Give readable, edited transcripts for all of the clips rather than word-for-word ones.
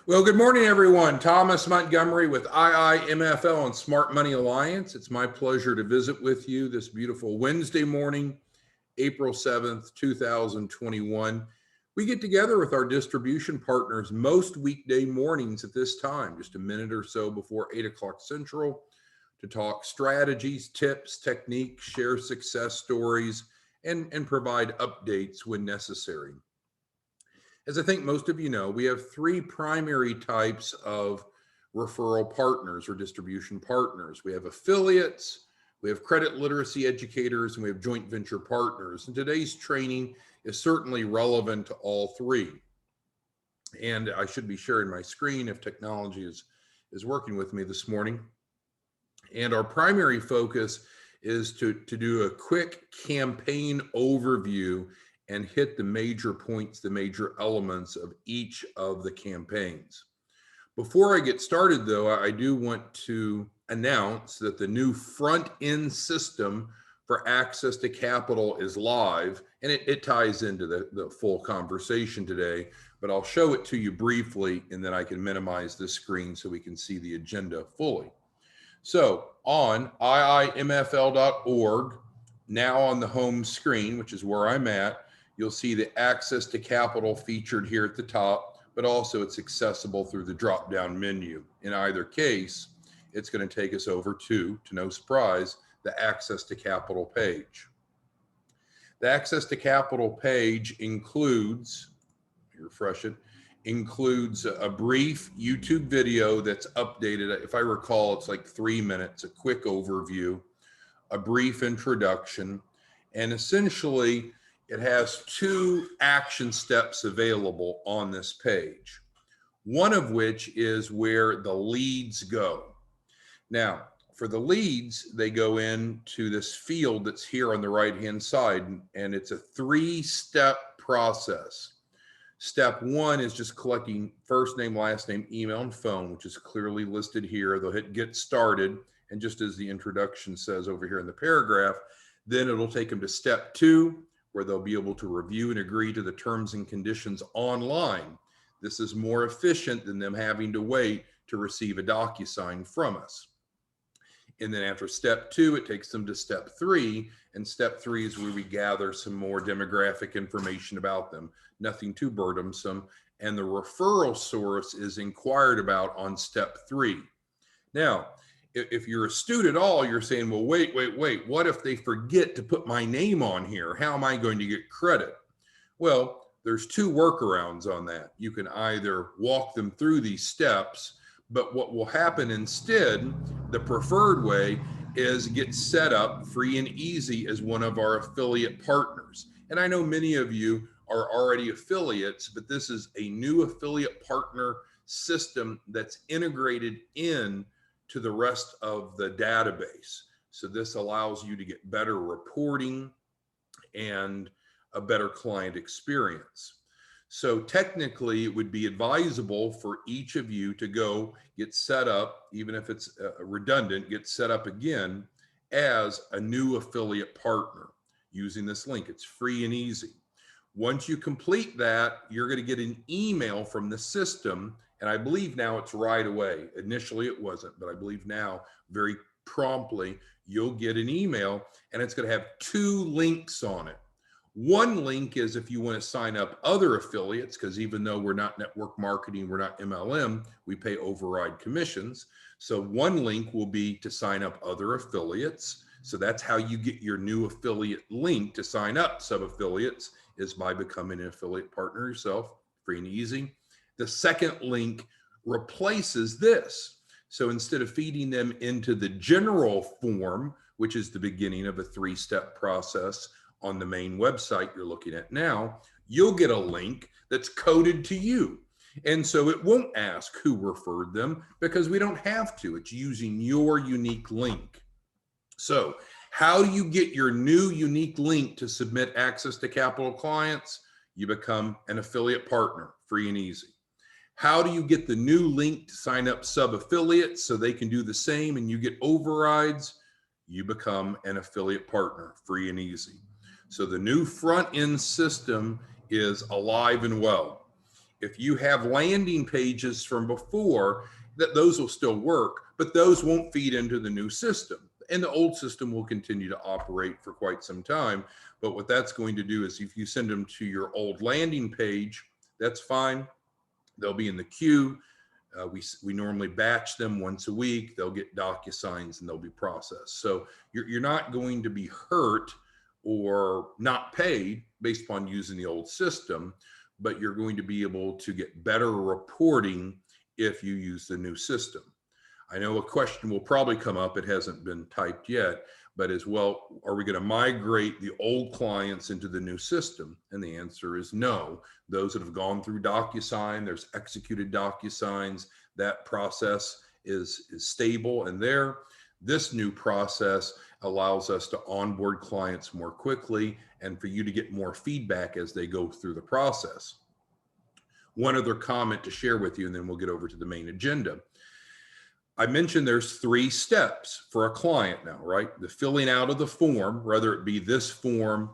Well, good morning, everyone. Thomas Montgomery with IIMFL and Smart Money Alliance. It's my pleasure to visit with you this beautiful Wednesday morning, April 7th, 2021. We get together with our distribution partners most weekday mornings at this time, just a minute or so before 8 o'clock Central, to talk strategies, tips, techniques, share success stories, and provide updates when necessary. As I think most of you know, we have three primary types of referral partners or distribution partners. We have affiliates, we have credit literacy educators, and we have joint venture partners. And today's training is certainly relevant to all three. And I should be sharing my screen if technology is working with me this morning. And our primary focus is to do a quick campaign overview and hit the major points, the major elements of each of the campaigns. Before I get started, though, I do want to announce that the new front-end system for access to capital is live, and it ties into the full conversation today, but I'll show it to you briefly, and then I can minimize this screen so we can see the agenda fully. So on iimfl.org, now on the home screen, which is where I'm at, you'll see the access to capital featured here at the top, but also it's accessible through the drop-down menu. In either case, it's going to take us over to no surprise, the access to capital page. The access to capital page includes, refresh it, includes a brief YouTube video that's updated. If I recall, it's like 3 minutes, a quick overview, a brief introduction, and essentially it has two action steps available on this page, one of which is where the leads go. Now, for the leads, they go into this field that's here on the right-hand side, and it's a three-step process. Step one is just collecting first name, last name, email, and phone, which is clearly listed here. They'll hit get started, and just as the introduction says over here in the paragraph, then it'll take them to step two, where they'll be able to review and agree to the terms and conditions online. This is more efficient than them having to wait to receive a DocuSign from us. And then after step two, it takes them to step three, and step three is where we gather some more demographic information about them, nothing too burdensome, and the referral source is inquired about on step three. Now, if you're astute at all, you're saying, well, wait, what if they forget to put my name on here? How am I going to get credit? Well, there's two workarounds on that. You can either walk them through these steps, but what will happen instead, the preferred way, is get set up free and easy as one of our affiliate partners. And I know many of you are already affiliates, but this is a new affiliate partner system that's integrated in to the rest of the database. So this allows you to get better reporting and a better client experience. So technically, it would be advisable for each of you to go get set up, even if it's redundant, get set up again as a new affiliate partner using this link. It's free and easy. Once you complete that, you're going to get an email from the system. And I believe now it's right away. Initially it wasn't, but I believe now very promptly you'll get an email, and it's going to have two links on it. One link is if you want to sign up other affiliates, because even though we're not network marketing, we're not MLM, we pay override commissions. So one link will be to sign up other affiliates. So that's how you get your new affiliate link to sign up sub-affiliates, is by becoming an affiliate partner yourself, free and easy. The second link replaces this. So instead of feeding them into the general form, which is the beginning of a three-step process on the main website you're looking at now, you'll get a link that's coded to you. And so it won't ask who referred them, because we don't have to. It's using your unique link. So how do you get your new unique link to submit access to capital clients? You become an affiliate partner, free and easy. How do you get the new link to sign up sub-affiliates so they can do the same and you get overrides? You become an affiliate partner, free and easy. So the new front-end system is alive and well. if you have landing pages from before, those will still work, but those won't feed into the new system. And the old system will continue to operate for quite some time. But what that's going to do is if you send them to your old landing page, that's fine. They'll be in the queue. We normally batch them once a week. They'll get DocuSigns and they'll be processed. So you're not going to be hurt or not paid based upon using the old system, but you're going to be able to get better reporting if you use the new system. I know a question will probably come up, it hasn't been typed yet, but as well, are we going to migrate the old clients into the new system? And the answer is no. Those that have gone through DocuSign, there's executed DocuSigns, that process is stable and there. This new process allows us to onboard clients more quickly and for you to get more feedback as they go through the process. One other comment to share with you, and then we'll get over to the main agenda. I mentioned there's 3 steps for a client now, right? The filling out of the form, whether it be this form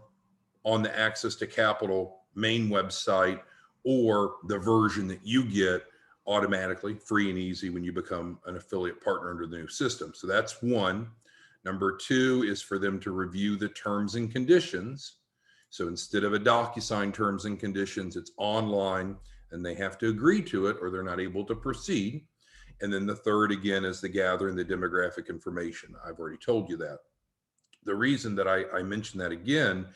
on the Access to Capital main website or the version that you get automatically free and easy when you become an affiliate partner under the new system. So that's one. Number 2 is for them to review the terms and conditions. So instead of a DocuSign terms and conditions, it's online and they have to agree to it or they're not able to proceed. And then the third, again, is the gathering the demographic information. I've already told you that. The reason that I mention that again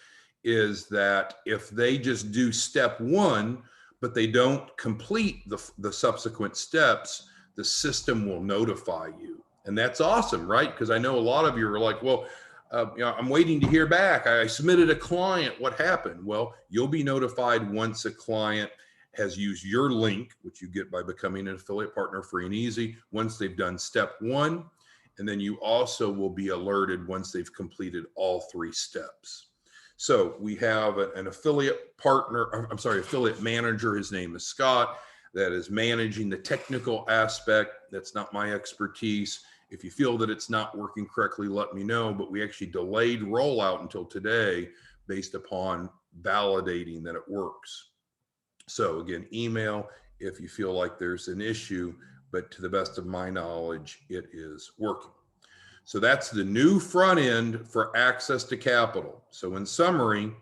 is that if they just do step 1, but they don't complete the subsequent steps, the system will notify you. And that's awesome, right? Because I know a lot of you are like, well, I'm waiting to hear back. I submitted a client. What happened? Well, you'll be notified once a client has used your link, which you get by becoming an affiliate partner free and easy, once they've done step 1. And then you also will be alerted once they've completed all 3 steps. So we have an affiliate partner, affiliate manager. His name is Scott, that is managing the technical aspect. That's not my expertise. If you feel that it's not working correctly, let me know. But we actually delayed rollout until today based upon validating that it works. So again, email if you feel like there's an issue, but to the best of my knowledge, it is working. So that's the new front end for Access to Capital. So in summary,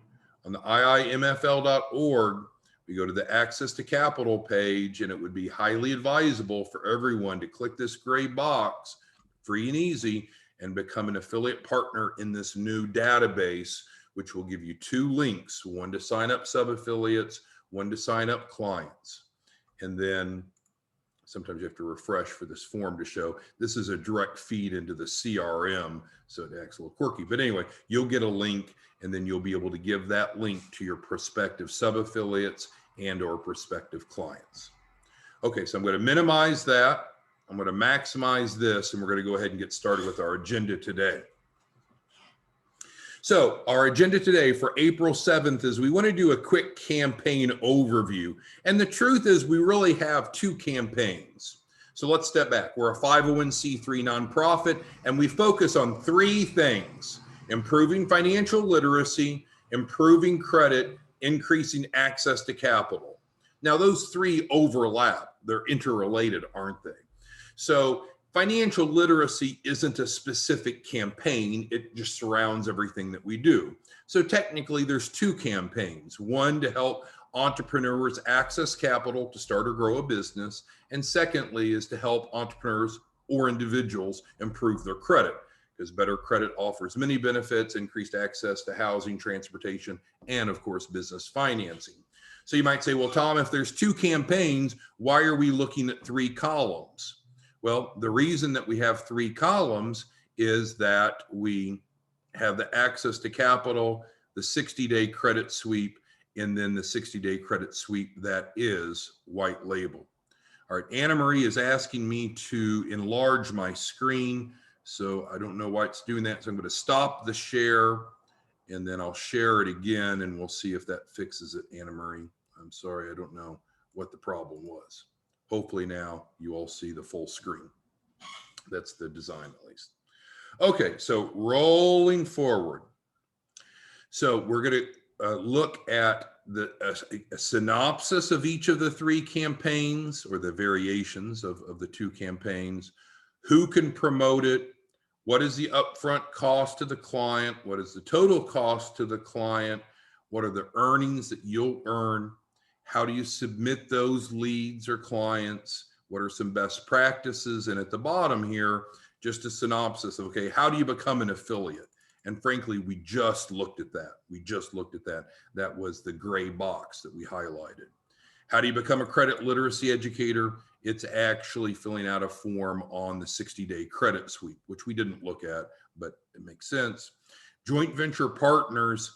on the iimfl.org, we go to the Access to Capital page, and it would be highly advisable for everyone to click this gray box, free and easy, and become an affiliate partner in this new database, which will give you 2 links, one to sign up sub-affiliates, one to sign up clients. And then sometimes you have to refresh for this form to show. This is a direct feed into the CRM, so it acts a little quirky. But anyway, you'll get a link, and then you'll be able to give that link to your prospective sub-affiliates and or prospective clients. Okay, so I'm going to minimize that. I'm going to maximize this, and we're going to go ahead and get started with our agenda today. So our agenda today for April 7th is we want to do a quick campaign overview. And the truth is we really have 2 campaigns. So let's step back. We're a 501c3 nonprofit, and we focus on 3 things: improving financial literacy, improving credit, increasing access to capital. Now those 3 overlap. They're interrelated, aren't they? So financial literacy isn't a specific campaign. It just surrounds everything that we do. So technically there's 2 campaigns, one to help entrepreneurs access capital to start or grow a business. And secondly is to help entrepreneurs or individuals improve their credit, because better credit offers many benefits: increased access to housing, transportation, and of course, business financing. So you might say, well, Tom, if there's 2 campaigns, why are we looking at 3 columns? Well, the reason that we have 3 columns is that we have the access to capital, the 60-day credit sweep, and then the 60-day credit sweep that is white label. All right, Anna Marie is asking me to enlarge my screen, so I don't know why it's doing that. So I'm going to stop the share, and then I'll share it again, and we'll see if that fixes it, Anna Marie. I'm sorry, I don't know what the problem was. Hopefully now you all see the full screen. That's the design, at least. Okay, so rolling forward. So we're going to look at a synopsis of each of the 3 campaigns or the variations of the 2 campaigns. Who can promote it? What is the upfront cost to the client? What is the total cost to the client? What are the earnings that you'll earn? How do you submit those leads or clients? What are some best practices? And at the bottom here, just a synopsis of, okay, how do you become an affiliate? And frankly, we just looked at that. That was the gray box that we highlighted. How do you become a credit literacy educator? It's actually filling out a form on the 60-day credit sweep, which we didn't look at, but it makes sense. Joint venture partners,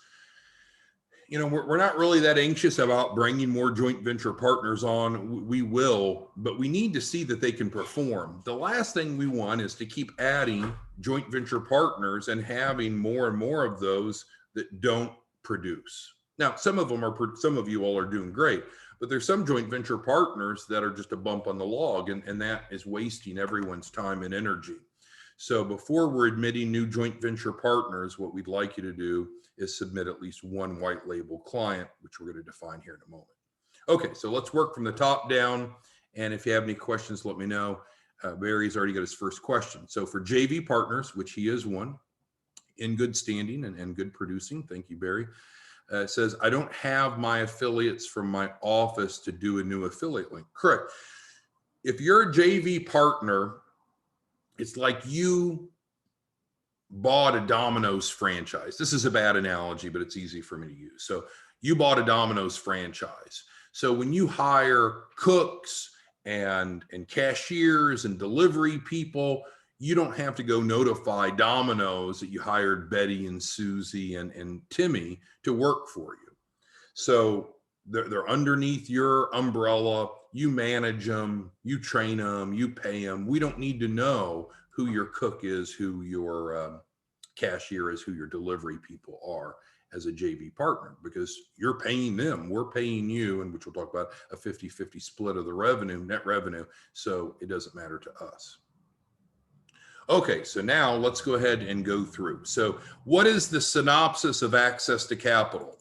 you know, we're not really that anxious about bringing more joint venture partners on. We will, but we need to see that they can perform. The last thing we want is to keep adding joint venture partners and having more and more of those that don't produce. Now, some of you all are doing great, but there's some joint venture partners that are just a bump on the log, and that is wasting everyone's time and energy. So before we're admitting new joint venture partners, what we'd like you to do is submit at least 1 white label client, which we're going to define here in a moment. Okay, so let's work from the top down. And if you have any questions, let me know. Barry's already got his first question. So for JV partners, which he is one, in good standing and good producing, thank you, Barry, says, I don't have my affiliates from my office to do a new affiliate link. Correct. If you're a JV partner, it's like you bought a Domino's franchise. This is a bad analogy, but it's easy for me to use. So you bought a Domino's franchise. So when you hire cooks and cashiers and delivery people, you don't have to go notify Domino's that you hired Betty and Susie and Timmy to work for you. So they're underneath your umbrella. You manage them, you train them, you pay them. We don't need to know who your cook is, who your cashier is, who your delivery people are as a JV partner, because you're paying them, we're paying you, and which we'll talk about a 50-50 split of the revenue, net revenue. So it doesn't matter to us. Okay, so now let's go ahead and go through. So what is the synopsis of access to capital?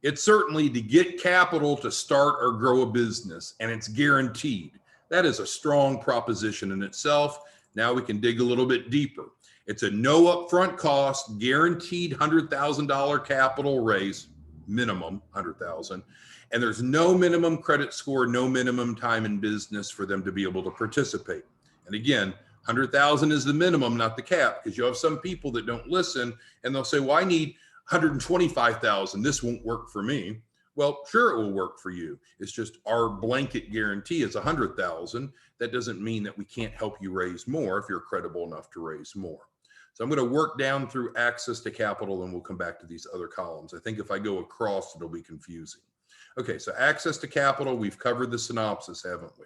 It's certainly to get capital to start or grow a business, and it's guaranteed. That is a strong proposition in itself. Now we can dig a little bit deeper. It's a no upfront cost, guaranteed $100,000 capital raise, minimum $100,000, and there's no minimum credit score, no minimum time in business for them to be able to participate. And again, 100,000 is the minimum, not the cap, because you have some people that don't listen and they'll say, well, I need 125,000. This won't work for me. Well, sure, it will work for you. It's just our blanket guarantee is 100,000. That doesn't mean that we can't help you raise more if you're credible enough to raise more. So I'm going to work down through access to capital, and we'll come back to these other columns. I think if I go across, it'll be confusing. Okay, so access to capital, we've covered the synopsis, haven't we?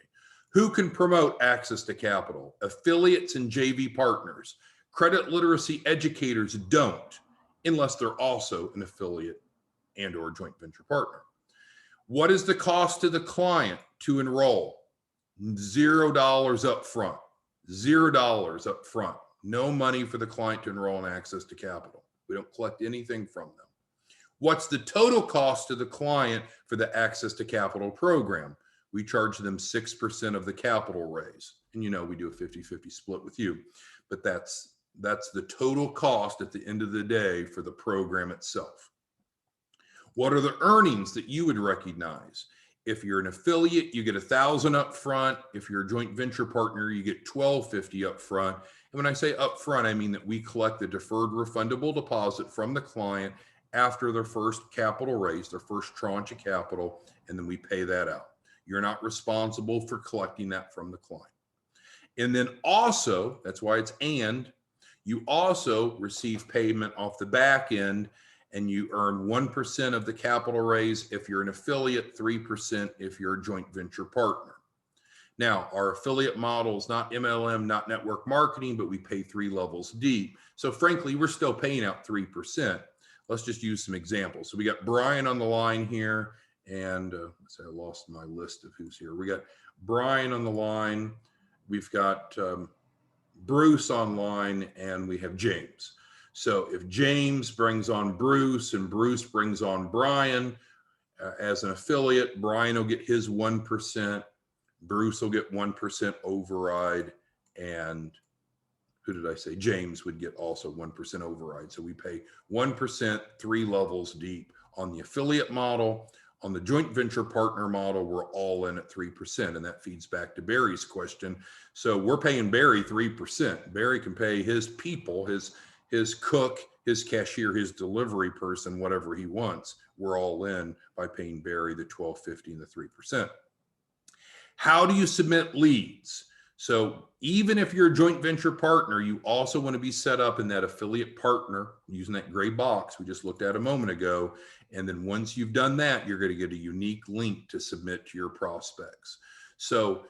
Who can promote access to capital? Affiliates and JV partners. Credit literacy educators don't, unless they're also an affiliate and or joint venture partner. What is the cost to the client to enroll? $0 up front. $0 up front. No money for the client to enroll in access to capital. We don't collect anything from them. What's the total cost to the client for the access to capital program? We charge them 6% of the capital raise. And you know, we do a 50-50 split with you, but that's the total cost at the end of the day for the program itself. What are the earnings that you would recognize? If you're an affiliate, you get $1,000 up front. If you're a joint venture partner, you get $1,250 up front. And when I say up front, I mean that we collect the deferred refundable deposit from the client after their first capital raise, their first tranche of capital, and then we pay that out. You're not responsible for collecting that from the client. And then also, that's why it's and, you also receive payment off the back end, and you earn 1% of the capital raise if you're an affiliate, 3% if you're a joint venture partner. Now, our affiliate model is not MLM, not network marketing, but we pay 3 levels deep. So frankly, we're still paying out 3%. Let's just use some examples. So we got Brian on the line here, and I lost my list of who's here. We got Brian on the line. We've got Bruce online, and we have James. So if James brings on Bruce and Bruce brings on Brian as an affiliate, Brian will get his 1%, Bruce will get 1% override, and who did I say? James would get also 1% override. So we pay 1%, 3 levels deep. On the affiliate model, on the joint venture partner model, we're all in at 3%. And that feeds back to Barry's question. So we're paying Barry 3%. Barry can pay his people, his cook, his cashier, his delivery person, whatever he wants. We're all in by paying Barry the $12.50 and the 3%. How do you submit leads? So even if you're a joint venture partner, you also want to be set up in that affiliate partner using that gray box we just looked at a moment ago. And then once you've done that, you're going to get a unique link to submit to your prospects. So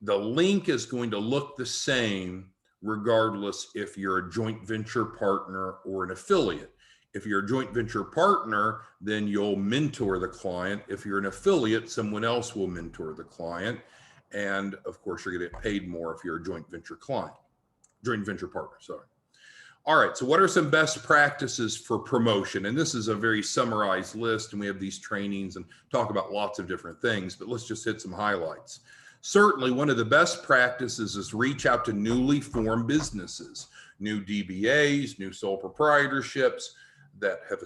the link is going to look the same regardless if you're a joint venture partner or an affiliate. If you're a joint venture partner, then you'll mentor the client. If you're an affiliate, someone else will mentor the client. And of course, you're going to get paid more if you're a joint venture partner, sorry. All right, so what are some best practices for promotion? And this is a very summarized list, and we have these trainings and talk about lots of different things, but let's just hit some highlights. Certainly, one of the best practices is reach out to newly formed businesses, new DBAs, new sole proprietorships that have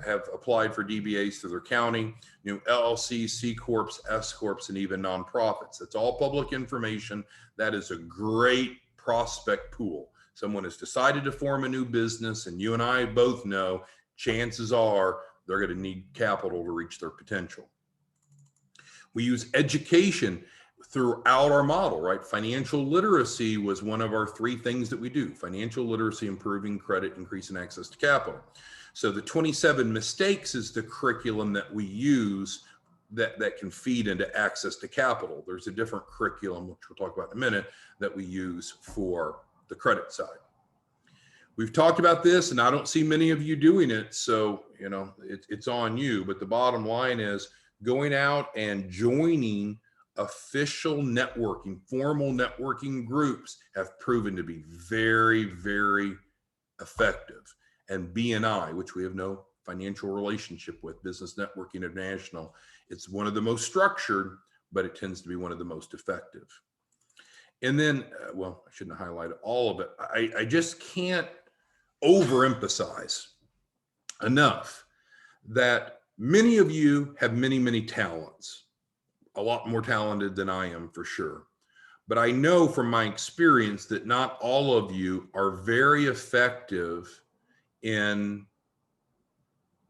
have applied for DBAs through their county, new LLCs, C Corps, S Corps, and even nonprofits. That's all public information. That is a great prospect pool. Someone has decided to form a new business, and you and I both know chances are they're going to need capital to reach their potential. We use education throughout our model, right? Financial literacy was one of our 3 things that we do. Financial literacy, improving credit, increasing access to capital. So the 27 mistakes is the curriculum that we use that can feed into access to capital. There's a different curriculum, which we'll talk about in a minute, that we use for the credit side. We've talked about this, and I don't see many of you doing it, so it's on you. But the bottom line is going out and joining official networking, formal networking groups have proven to be very, very effective. And BNI, which we have no financial relationship with, Business Networking International, it's one of the most structured, but it tends to be one of the most effective. And then, well, I shouldn't have highlighted all of it. I just can't overemphasize enough that many of you have many, many talents. A lot more talented than I am, for sure. But I know from my experience that not all of you are very effective in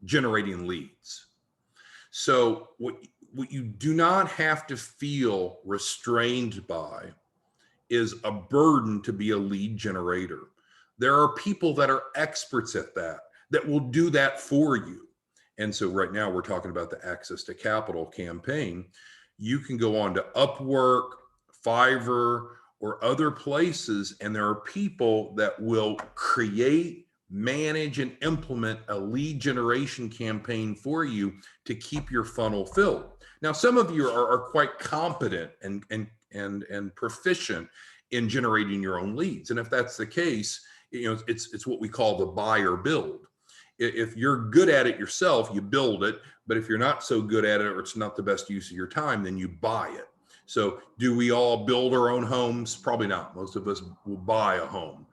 generating leads. So what you do not have to feel restrained by is a burden to be a lead generator. There are people that are experts at that will do that for you. And so right now we're talking about the Access to Capital campaign. You can go on to Upwork, Fiverr, or other places, and there are people that will create, manage, and implement a lead generation campaign for you to keep your funnel filled. Now, some of you are quite competent and proficient in generating your own leads. And if that's the case, it's what we call the buy or build. If you're good at it yourself, you build it. But if you're not so good at it, or it's not the best use of your time, then you buy it. So do we all build our own homes? Probably not. Most of us will buy a home.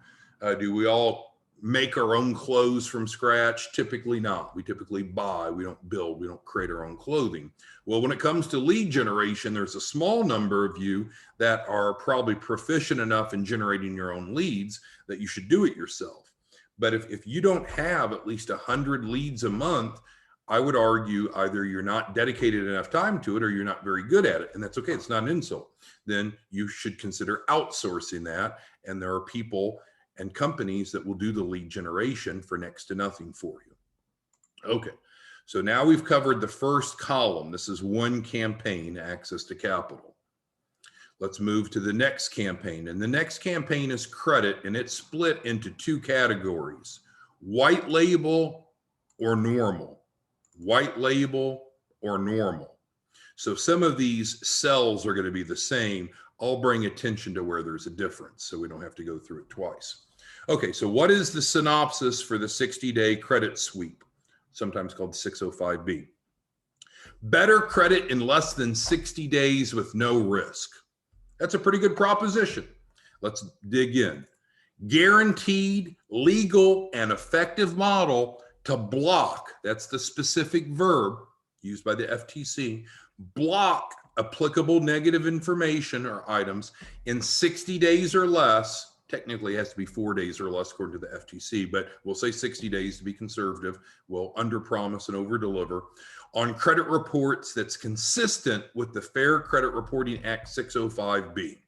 Do we all make our own clothes from scratch? Typically not. We typically buy. We don't build. We don't create our own clothing. Well, when it comes to lead generation, there's a small number of you that are probably proficient enough in generating your own leads that you should do it yourself. But if you don't have at least 100 leads a month, I would argue either you're not dedicated enough time to it or you're not very good at it. And that's okay. It's not an insult. Then you should consider outsourcing that. And there are people and companies that will do the lead generation for next to nothing for you. Okay. So now we've covered the first column. This is one campaign, Access to Capital. Let's move to the next campaign. And the next campaign is credit, and it's split into 2 categories: white label or normal. White label or normal. So some of these cells are going to be the same. I'll bring attention to where there's a difference so we don't have to go through it twice. Okay, so what is the synopsis for the 60-day credit sweep, sometimes called 605B? Better credit in less than 60 days with no risk. That's a pretty good proposition. Let's dig in. Guaranteed, legal, and effective model to block, that's the specific verb used by the FTC, block applicable negative information or items in 60 days or less. Technically, it has to be 4 days or less according to the FTC, but we'll say 60 days to be conservative. We'll underpromise and overdeliver on credit reports that's consistent with the Fair Credit Reporting Act 605B.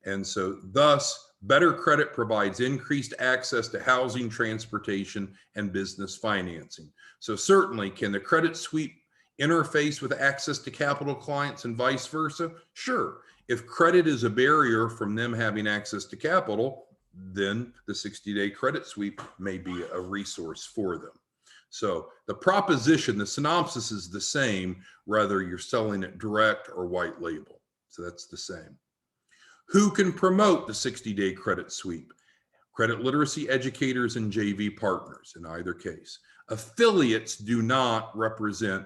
And so thus, better credit provides increased access to housing, transportation, and business financing. So certainly, can the credit sweep interface with access to capital clients and vice versa? Sure. If credit is a barrier from them having access to capital, then the 60-day credit sweep may be a resource for them. So the proposition, the synopsis is the same, whether you're selling it direct or white label. So that's the same. Who can promote the 60-day credit sweep? Credit literacy educators and JV partners in either case. Affiliates do not represent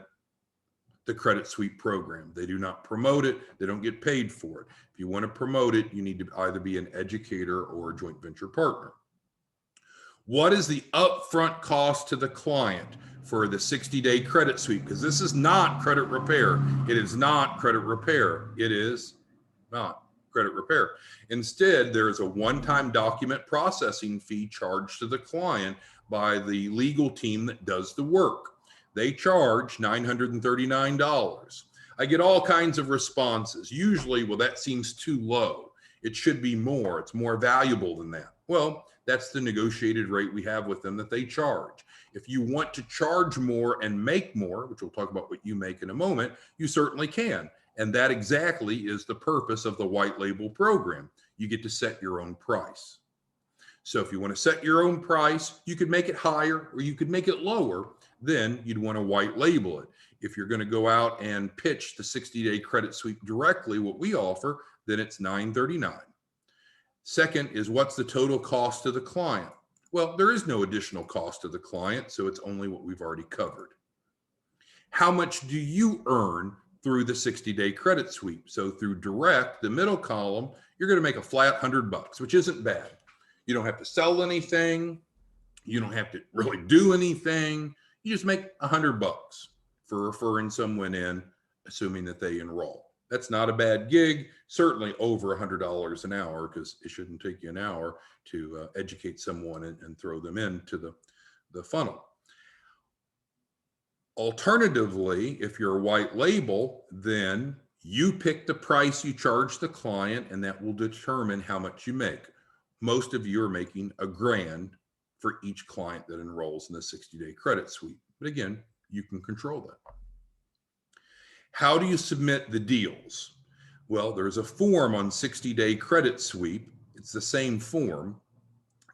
the credit sweep program. They do not promote it. They don't get paid for it. If you want to promote it, you need to either be an educator or a joint venture partner. What is the upfront cost to the client for the 60-day credit sweep? Because this is not credit repair. It is not credit repair. It is not credit repair. Instead, there is a one-time document processing fee charged to the client by the legal team that does the work. They charge $939. I get all kinds of responses. Usually, well, that seems too low. It should be more. It's more valuable than that. Well, that's the negotiated rate we have with them that they charge. If you want to charge more and make more, which we'll talk about what you make in a moment, you certainly can. And that exactly is the purpose of the white label program. You get to set your own price. So if you want to set your own price, you could make it higher or you could make it lower. Then you'd want to white label it. If you're going to go out and pitch the 60-day credit sweep directly, what we offer, then it's $939. Second is, what's the total cost to the client? Well, there is no additional cost to the client, so it's only what we've already covered. How much do you earn through the 60-day credit sweep? So through direct, the middle column, you're going to make a flat $100, which isn't bad. You don't have to sell anything. You don't have to really do anything. You just make $100 for referring someone in, assuming that they enroll. That's not a bad gig, certainly over $100 an hour, because it shouldn't take you an hour to educate someone and throw them into the funnel. Alternatively, if you're a white label, then you pick the price you charge the client, and that will determine how much you make. Most of you are making $1,000 for each client that enrolls in the 60-day credit sweep. But again, you can control that. How do you submit the deals? Well, there's a form on 60-day credit sweep. It's the same form,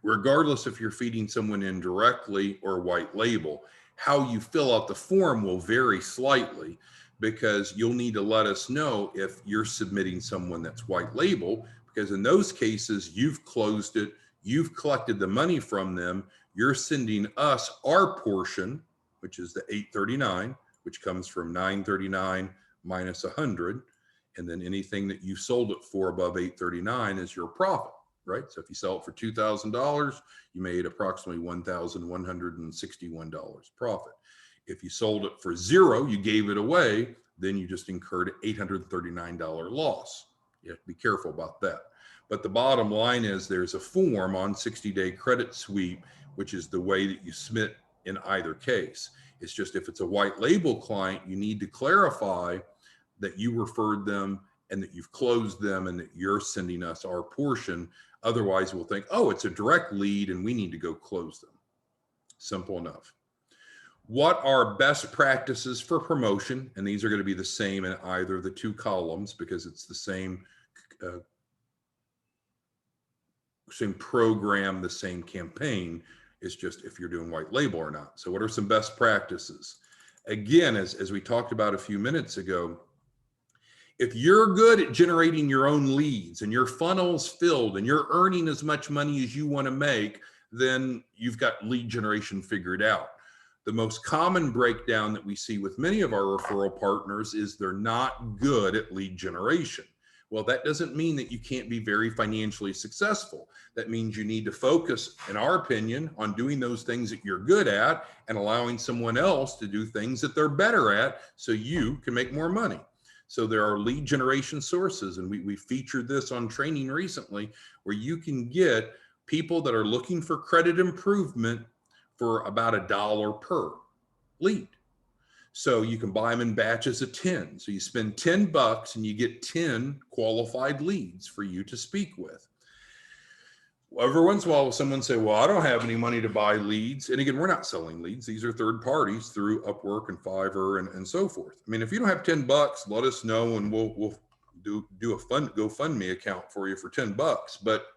regardless if you're feeding someone in directly or white label. How you fill out the form will vary slightly, because you'll need to let us know if you're submitting someone that's white label, because in those cases, you've closed it, you've collected the money from them, you're sending us our portion, which is the $839, which comes from $939 minus $100, and then anything that you sold it for above $839 is your profit, right? So if you sell it for $2,000, you made approximately $1,161 profit. If you sold it for $0, you gave it away, then you just incurred an $839 loss. You have to be careful about that. But the bottom line is, there's a form on 60-day credit sweep, which is the way that you submit in either case. It's just, if it's a white label client, you need to clarify that you referred them and that you've closed them and that you're sending us our portion. Otherwise, we'll think, oh, it's a direct lead and we need to go close them. Simple enough. What are best practices for promotion? And these are going to be the same in either of the two columns, because it's the same program, the same campaign. It's just if you're doing white label or not. So what are some best practices? Again, as we talked about a few minutes ago, If you're good at generating your own leads and your funnel's filled and you're earning as much money as you want to make, then you've got lead generation figured out. The most common breakdown that we see with many of our referral partners is they're not good at lead generation. Well, that doesn't mean that you can't be very financially successful. That means you need to focus, in our opinion, on doing those things that you're good at and allowing someone else to do things that they're better at so you can make more money. So there are lead generation sources, and we featured this on training recently, where you can get people that are looking for credit improvement for about $1 per lead. So you can buy them in batches of 10. So you spend $10 and you get 10 qualified leads for you to speak with. Every once in a while, someone say, well, I don't have any money to buy leads. And again, we're not selling leads. These are third parties through Upwork and Fiverr and so forth. I mean, if you don't have $10, let us know and we'll do a GoFundMe account for you for $10. But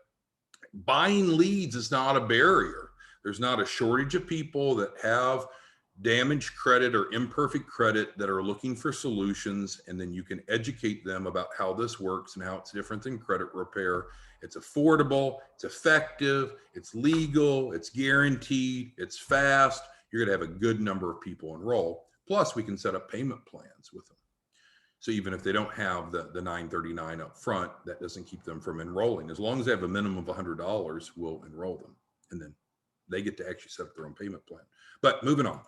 buying leads is not a barrier. There's not a shortage of people that have damaged credit or imperfect credit that are looking for solutions, and then you can educate them about how this works and how it's different than credit repair. It's affordable, it's effective, it's legal, it's guaranteed, it's fast. You're going to have a good number of people enroll. Plus, we can set up payment plans with them. So even if they don't have the $939 up front, that doesn't keep them from enrolling. As long as they have a minimum of $100, we'll enroll them. And then they get to actually set up their own payment plan. But moving on.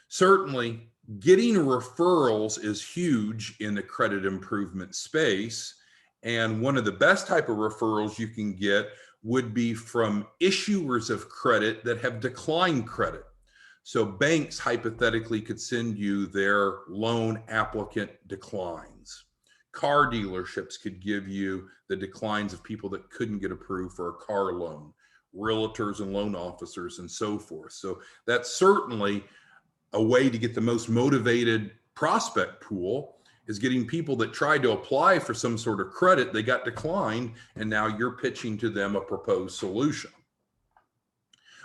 Certainly, getting referrals is huge in the credit improvement space. And one of the best type of referrals you can get would be from issuers of credit that have declined credit. So banks hypothetically could send you their loan applicant declines. Car dealerships could give you the declines of people that couldn't get approved for a car loan, realtors and loan officers and so forth. So that's certainly a way to get the most motivated prospect pool, is getting people that tried to apply for some sort of credit, they got declined, and now you're pitching to them a proposed solution.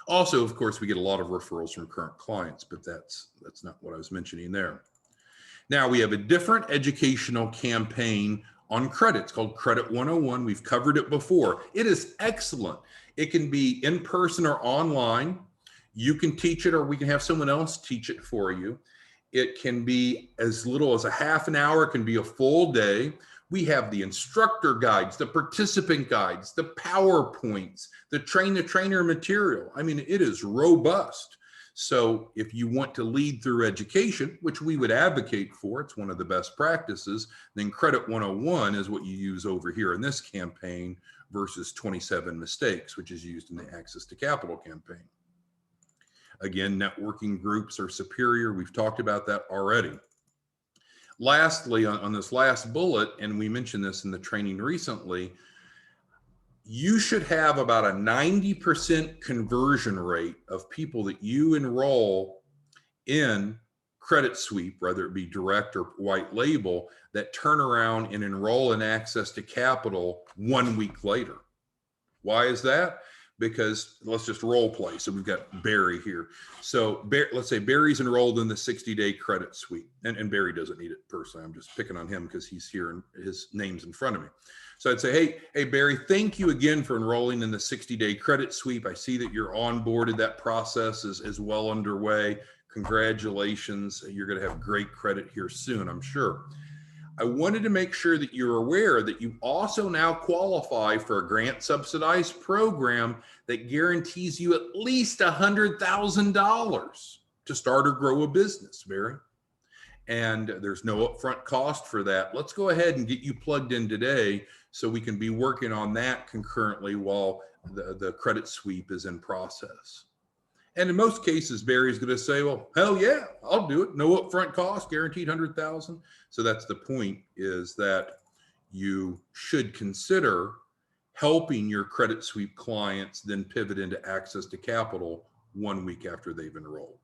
Also, of course, we get a lot of referrals from current clients, but that's not what I was mentioning there. Now we have a different educational campaign on credit. It's called Credit 101. We've covered it before. It is excellent. It can be in person or online. You can teach it, or we can have someone else teach it for you. It can be as little as a half an hour. It can be a full day. We have the instructor guides, the participant guides, the PowerPoints, the train-the-trainer material. I mean, it is robust. So if you want to lead through education, which we would advocate for, it's one of the best practices, then Credit 101 is what you use over here in this campaign versus 27 Mistakes, which is used in the Access to Capital campaign. Again, networking groups are superior. We've talked about that already. Lastly, on this last bullet, and we mentioned this in the training recently, you should have about a 90% conversion rate of people that you enroll in Credit Sweep, whether it be direct or white label, that turn around and enroll in Access to Capital 1 week later. Why is that? Because let's just role play. So we've got Barry here. So let's say Barry's enrolled in the 60-day Credit Sweep, and Barry doesn't need it personally. I'm just picking on him because he's here and his name's in front of me. So I'd say, hey, Barry, thank you again for enrolling in the 60-day Credit Sweep. I see that you're onboarded. That process is well underway. Congratulations. You're going to have great credit here soon, I'm sure. I wanted to make sure that you're aware that you also now qualify for a grant subsidized program that guarantees you at least $100,000 to start or grow a business, Barry. And there's no upfront cost for that. Let's go ahead and get you plugged in today so we can be working on that concurrently while the Credit Sweep is in process. And in most cases, Barry's going to say, well, hell yeah, I'll do it. No upfront cost, guaranteed $100,000. So that's the point, is that you should consider helping your Credit Sweep clients then pivot into Access to Capital 1 week after they've enrolled.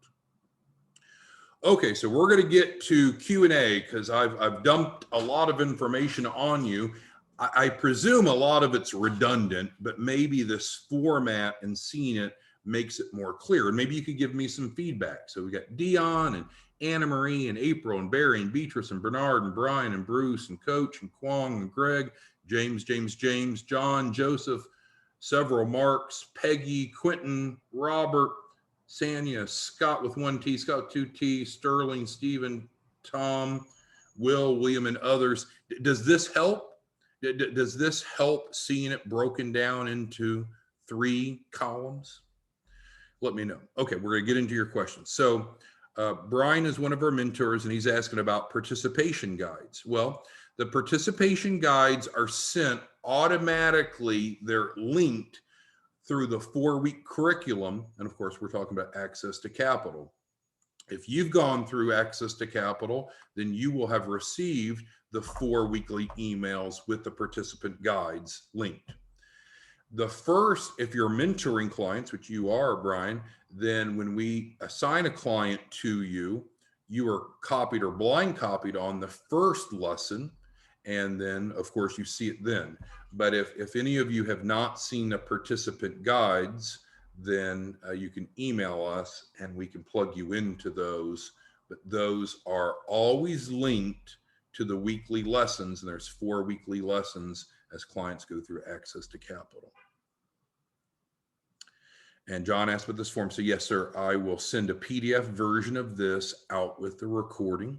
Okay, so we're going to get to Q&A because I've dumped a lot of information on you. I presume a lot of it's redundant, but maybe this format and seeing it makes it more clear. And maybe you could give me some feedback. So we got Dion and Anna Marie and April and Barry and Beatrice and Bernard and Brian and Bruce and Coach and Kwong and Greg, James, John, Joseph, several Marks, Peggy, Quentin, Robert, Sanya, Scott with 1 T, Scott 2 T, Sterling, Stephen, Tom, Will, William, and others. Does this help? Does this help seeing it broken down into 3 columns? Let me know. Okay, we're going to get into your questions. So Brian is one of our mentors, and he's asking about participation guides. Well, the participation guides are sent automatically. They're linked through the 4-week curriculum. And of course, we're talking about access to capital. If you've gone through access to capital, then you will have received the 4 weekly emails with the participant guides linked. The first, if you're mentoring clients, which you are, Brian, then when we assign a client to you, you are copied or blind copied on the first lesson. And then, of course, you see it then. But if any of you have not seen the participant guides, then you can email us and we can plug you into those. But those are always linked to the weekly lessons. And there's 4 weekly lessons as clients go through access to capital. And John asked about this form. So yes, sir, I will send a PDF version of this out with the recording.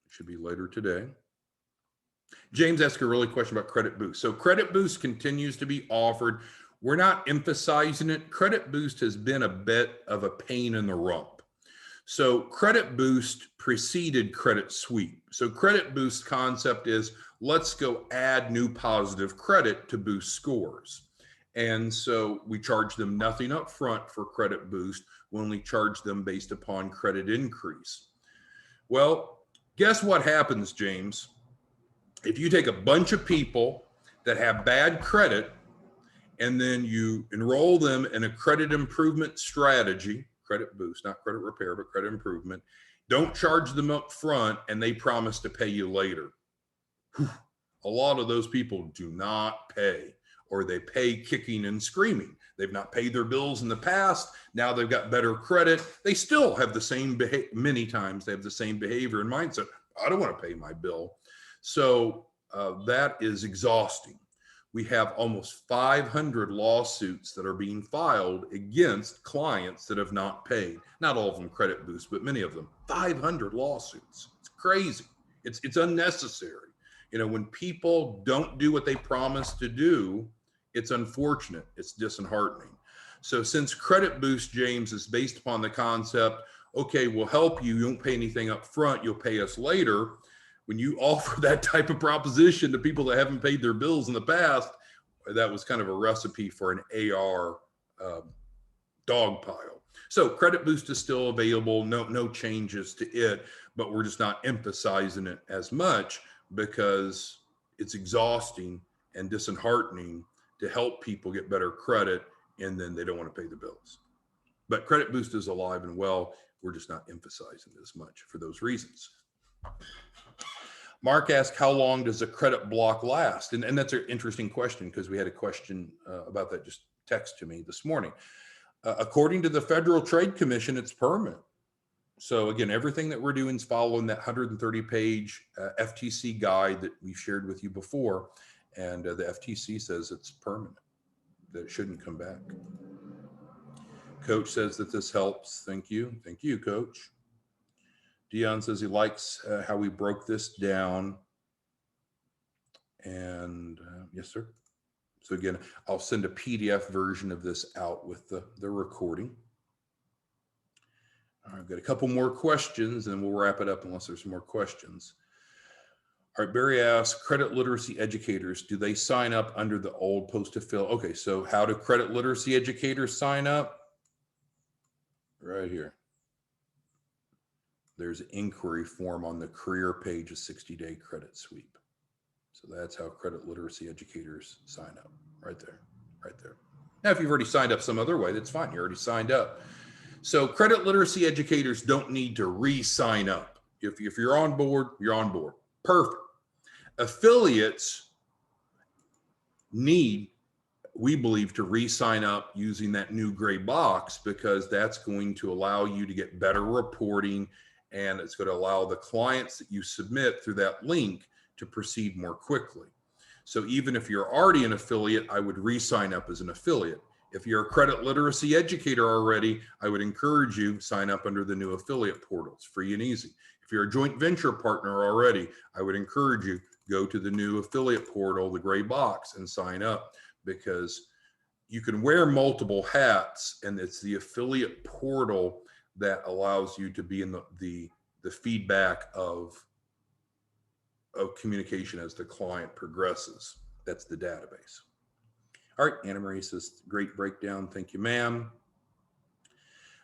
It should be later today. James asked a really question about Credit Boost. So Credit Boost continues to be offered. We're not emphasizing it. Credit Boost has been a bit of a pain in the rump. So Credit Boost preceded Credit Sweep. So Credit Boost concept is let's go add new positive credit to boost scores. And so we charge them nothing up front for Credit Boost. We only charge them based upon credit increase. Well, guess what happens, James? If you take a bunch of people that have bad credit and then you enroll them in a credit improvement strategy, Credit Boost, not credit repair, but credit improvement, don't charge them up front and they promise to pay you later. Whew. A lot of those people do not pay, or they pay kicking and screaming. They've not paid their bills in the past. Now they've got better credit. They still have the same many times they have the same behavior and mindset. I don't want to pay my bill. So that is exhausting. We have almost 500 lawsuits that are being filed against clients that have not paid. Not all of them Credit Boost, but many of them. 500 lawsuits. It's crazy. It's unnecessary. You know, when people don't do what they promise to do, it's unfortunate. It's disheartening. So since Credit Boost, James, is based upon the concept, okay, we'll help you. You won't pay anything up front. You'll pay us later. When you offer that type of proposition to people that haven't paid their bills in the past, that was kind of a recipe for an AR dog pile. So Credit Boost is still available. No changes to it, but we're just not emphasizing it as much because it's exhausting and disheartening to help people get better credit, and then they don't want to pay the bills. But Credit Boost is alive and well. We're just not emphasizing it as much for those reasons. Mark asked, how long does a credit block last? And that's an interesting question because we had a question about that just text to me this morning. According to the Federal Trade Commission, it's permanent. So again, everything that we're doing is following that 130-page FTC guide that we shared with you before. And the FTC says it's permanent, that it shouldn't come back. Coach says that this helps. Thank you. Thank you, Coach. Dion says he likes how we broke this down. And yes, sir. So again, I'll send a PDF version of this out with the recording. All right, I've got a couple more questions and we'll wrap it up unless there's some more questions. All right, Barry asks, credit literacy educators, do they sign up under the old post-to-fill? Okay, so how do credit literacy educators sign up? Right here. There's an inquiry form on the career page of 60-day credit sweep. So that's how credit literacy educators sign up, right there, right there. Now, if you've already signed up some other way, that's fine. You already signed up. So credit literacy educators don't need to re-sign up. If you're on board, you're on board. Perfect. Affiliates need, we believe, to re-sign up using that new gray box because that's going to allow you to get better reporting and it's going to allow the clients that you submit through that link to proceed more quickly. So even if you're already an affiliate, I would re-sign up as an affiliate. If you're a credit literacy educator already, I would encourage you sign up under the new affiliate portal. It's free and easy. If you're a joint venture partner already, I would encourage you go to the new affiliate portal, the gray box, and sign up, because you can wear multiple hats, and it's the affiliate portal that allows you to be in the feedback of communication as the client progresses. That's the database. All right, Anna Marie says, great breakdown. Thank you, ma'am.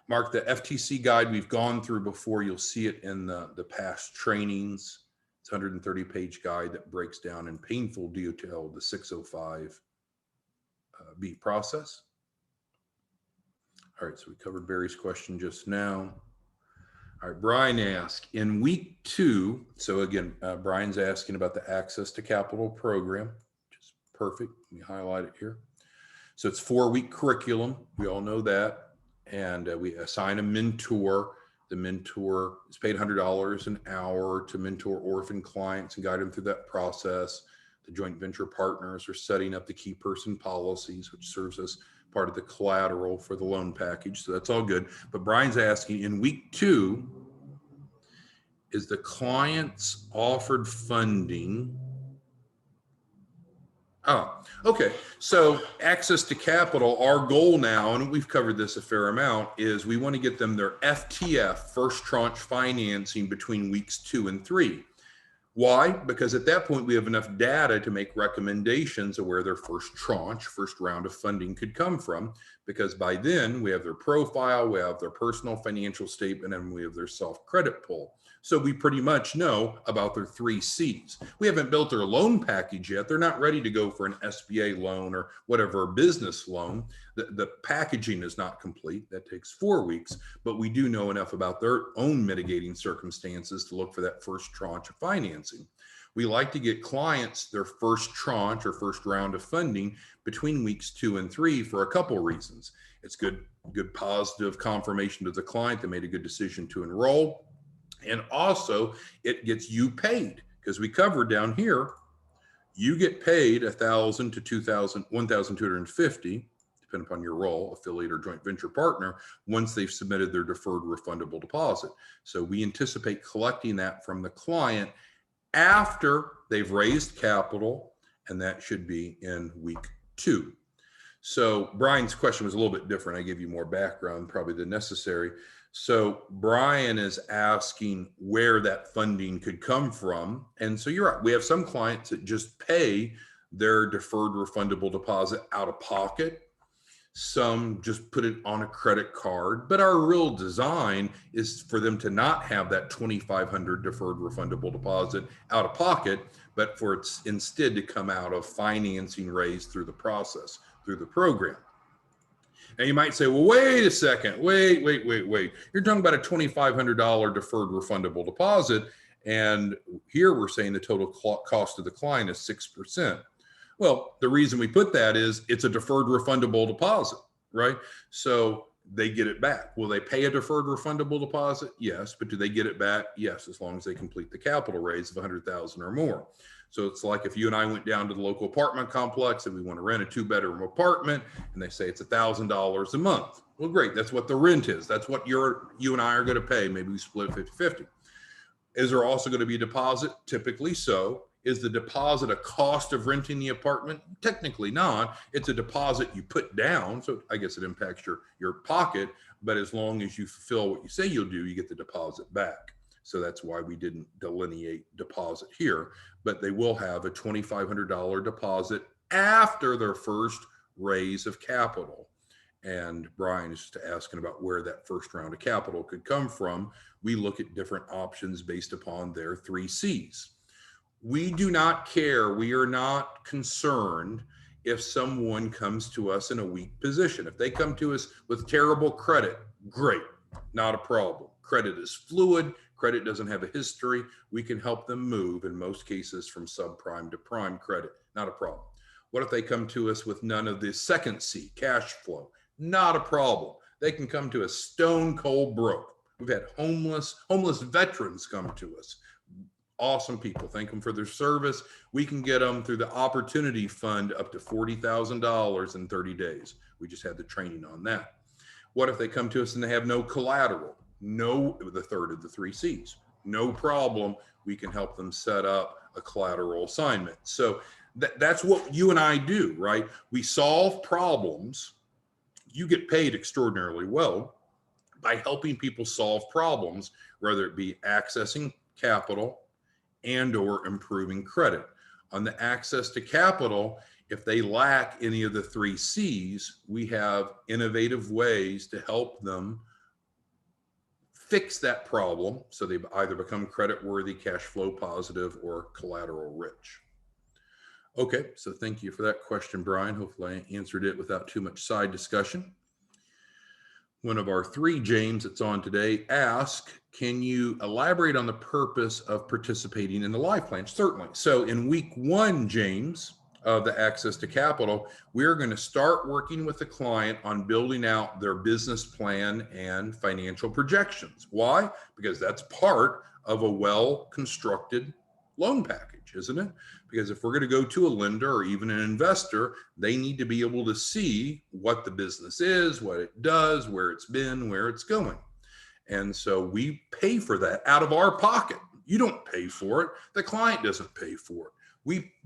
Mark, the FTC guide we've gone through before. You'll see it in the past trainings. It's a 130-page guide that breaks down in painful detail the 605B process. All right, so we covered Barry's question just now. All right, Brian asked, in week 2, so again, Brian's asking about the Access to Capital program, which is perfect. Let me highlight it here. So it's 4-week curriculum. We all know that. And we assign a mentor. The mentor is paid $100 an hour to mentor orphan clients and guide them through that process. The joint venture partners are setting up the key person policies, which serves as part of the collateral for the loan package. So that's all good. But Brian's asking, in week 2, is the client's offered funding? Oh, okay. So access to capital, our goal now, and we've covered this a fair amount, is we want to get them their FTF, first tranche financing, between weeks 2 and 3. Why? Because at that point, we have enough data to make recommendations of where their first tranche, first round of funding could come from. Because by then, we have their profile, we have their personal financial statement, and we have their self-credit pull. So we pretty much know about their 3 C's. We haven't built their loan package yet. They're not ready to go for an SBA loan or whatever, business loan. The packaging is not complete. That takes 4 weeks, but we do know enough about their own mitigating circumstances to look for that first tranche of financing. We like to get clients their first tranche or first round of funding between weeks 2 and 3 for a couple reasons. It's good positive confirmation to the client they made a good decision to enroll. And also it gets you paid, because we covered down here, you get paid $1,000 to $2,000, $1,250, depending upon your role, affiliate or joint venture partner, once they've submitted their deferred refundable deposit. So we anticipate collecting that from the client after they've raised capital, and that should be in week 2. So Brian's question was a little bit different. I gave you more background probably than necessary. So Brian is asking where that funding could come from. And so you're right. We have some clients that just pay their deferred refundable deposit out of pocket. Some just put it on a credit card. But our real design is for them to not have that $2,500 deferred refundable deposit out of pocket, but for it instead to come out of financing raised through the process, through the program. Now you might say, well, wait a second, wait. You're talking about a $2,500 deferred refundable deposit. And here we're saying the total cost of the client is 6%. Well, the reason we put that is it's a deferred refundable deposit, right? So they get it back. Will they pay a deferred refundable deposit? Yes. But do they get it back? Yes, as long as they complete the capital raise of $100,000 or more. So it's like if you and I went down to the local apartment complex and we want to rent a 2-bedroom apartment, and they say it's $1,000 a month. Well, great. That's what the rent is. That's what you and I are going to pay. Maybe we split 50-50. Is there also going to be a deposit? Typically so. Is the deposit a cost of renting the apartment? Technically not. It's a deposit you put down. So I guess it impacts your pocket. But as long as you fulfill what you say you'll do, you get the deposit back. So that's why we didn't delineate deposit here. But they will have a $2,500 deposit after their first raise of capital. And Brian is just asking about where that first round of capital could come from. We look at different options based upon their 3 C's. We do not care. We are not concerned if someone comes to us in a weak position. If they come to us with terrible credit, great, not a problem. Credit is fluid. Credit doesn't have a history. We can help them move, in most cases, from subprime to prime credit. Not a problem. What if they come to us with none of the second C, cash flow? Not a problem. They can come to us stone cold broke. We've had homeless veterans come to us. Awesome people. Thank them for their service. We can get them through the Opportunity Fund up to $40,000 in 30 days. We just had the training on that. What if they come to us and they have no collateral? No, the third of the 3 C's. No problem. We can help them set up a collateral assignment. So that's what you and I do, right? We solve problems. You get paid extraordinarily well by helping people solve problems, whether it be accessing capital and or improving credit. On the access to capital, if they lack any of the 3 C's, we have innovative ways to help them fix that problem so they either become credit worthy, cash flow positive, or collateral rich. Okay, so thank you for that question, Brian. Hopefully I answered it without too much side discussion. One of our 3 James that's on today asked, can you elaborate on the purpose of participating in the life plan? Certainly. So in week 1, James, of the access to capital, we're going to start working with the client on building out their business plan and financial projections. Why? Because that's part of a well-constructed loan package, isn't it? Because if we're going to go to a lender or even an investor, they need to be able to see what the business is, what it does, where it's been, where it's going. And so we pay for that out of our pocket. You don't pay for it. The client doesn't pay for it.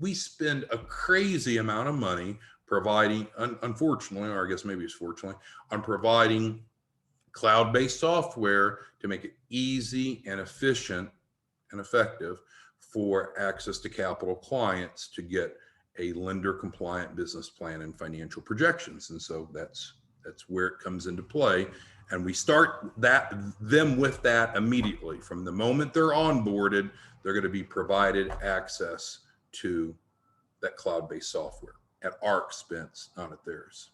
We spend a crazy amount of money providing, unfortunately, or I guess maybe it's fortunately, on providing cloud-based software to make it easy and efficient and effective for access to capital clients to get a lender compliant business plan and financial projections. And so that's where it comes into play. And we start them with that immediately. From the moment they're onboarded, they're going to be provided access to that cloud-based software at our expense, not at theirs.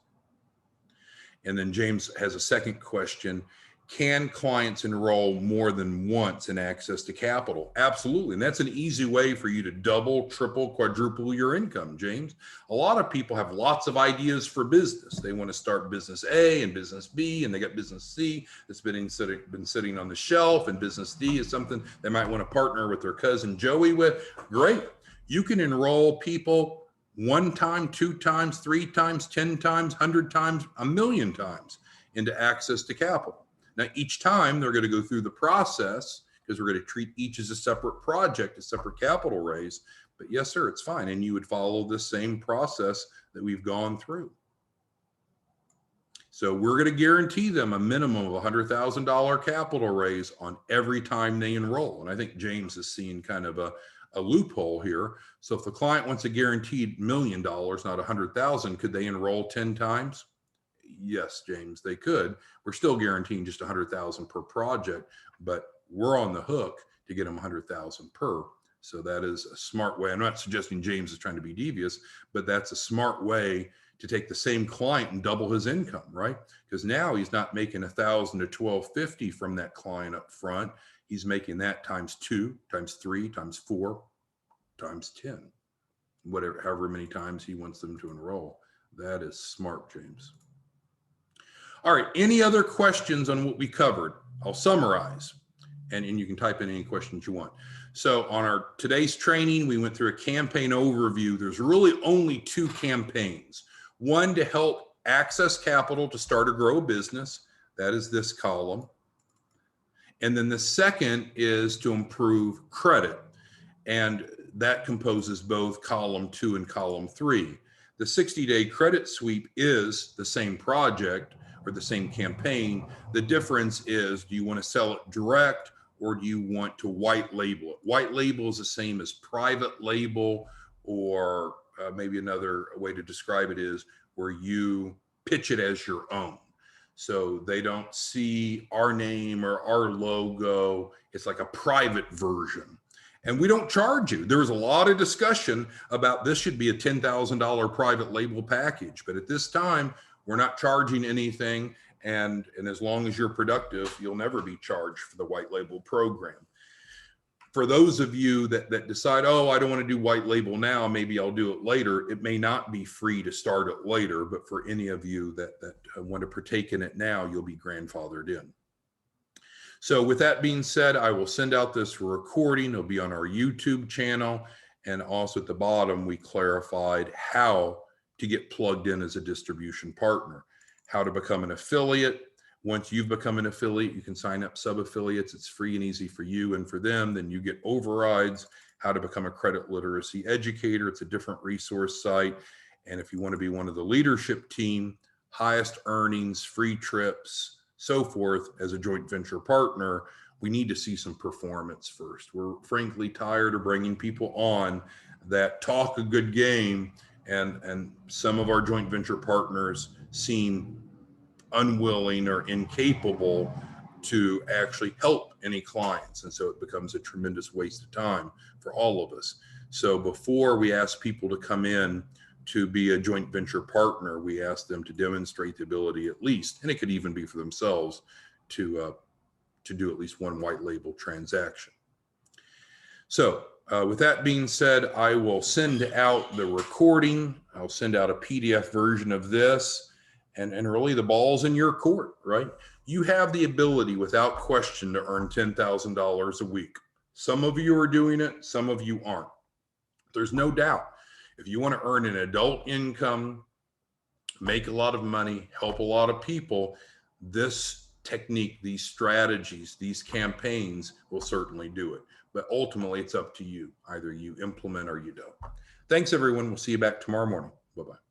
And then James has a second question. Can clients enroll more than once in access to capital? Absolutely. And that's an easy way for you to double, triple, quadruple your income, James. A lot of people have lots of ideas for business. They want to start business A and business B, and they got business C that's been sitting on the shelf, and business D is something they might want to partner with their cousin Joey with. Great. You can enroll people 1 time, 2 times, 3 times, 10 times, 100 times, 1,000,000 times into access to capital. Now, each time they're going to go through the process because we're going to treat each as a separate project, a separate capital raise. But yes, sir, it's fine. And you would follow the same process that we've gone through. So we're going to guarantee them a minimum of $100,000 capital raise on every time they enroll. And I think James is seeing kind of a loophole here. So if the client wants a guaranteed $1 million, not 100,000, could they enroll 10 times? Yes, James, they could. We're still guaranteeing just 100,000 per project, but we're on the hook to get them 100,000 per. So that is a smart way. I'm not suggesting James is trying to be devious, but that's a smart way to take the same client and double his income, right? Because now he's not making 1,000 to 1,250 from that client up front. He's making that times 2, times 3, times 4, times 10, whatever, however many times he wants them to enroll. That is smart, James. All right, any other questions on what we covered? I'll summarize, and you can type in any questions you want. So on our today's training, we went through a campaign overview. There's really only 2 campaigns. One to help access capital to start or grow a business. That is this column. And then the second is to improve credit. And that composes both column 2 and column 3. The 60-day credit sweep is the same project or the same campaign. The difference is, do you want to sell it direct or do you want to white label it? White label is the same as private label, or maybe another way to describe it is where you pitch it as your own. So they don't see our name or our logo. It's like a private version. And we don't charge you. There was a lot of discussion about this should be a $10,000 private label package. But at this time, we're not charging anything. And as long as you're productive, you'll never be charged for the white label program. For those of you that decide, oh, I don't want to do white label now, maybe I'll do it later. It may not be free to start it later, but for any of you that want to partake in it now, you'll be grandfathered in. So with that being said, I will send out this recording. It'll be on our YouTube channel. And also at the bottom, we clarified how to get plugged in as a distribution partner, how to become an affiliate. Once you've become an affiliate, you can sign up sub-affiliates. It's free and easy for you and for them. Then you get overrides, how to become a credit literacy educator. It's a different resource site. And if you want to be one of the leadership team, highest earnings, free trips, so forth, as a joint venture partner, we need to see some performance first. We're frankly tired of bringing people on that talk a good game, and some of our joint venture partners seem unwilling or incapable to actually help any clients. And so it becomes a tremendous waste of time for all of us. So before we ask people to come in to be a joint venture partner, we ask them to demonstrate the ability at least, and it could even be for themselves, to do at least one white label transaction. So with that being said, I will send out the recording. I'll send out a PDF version of this, and really the ball's in your court, right? You have the ability without question to earn $10,000 a week. Some of you are doing it, some of you aren't. There's no doubt. If you want to earn an adult income, make a lot of money, help a lot of people, this technique, these strategies, these campaigns will certainly do it. But ultimately, it's up to you. Either you implement or you don't. Thanks, everyone. We'll see you back tomorrow morning. Bye-bye.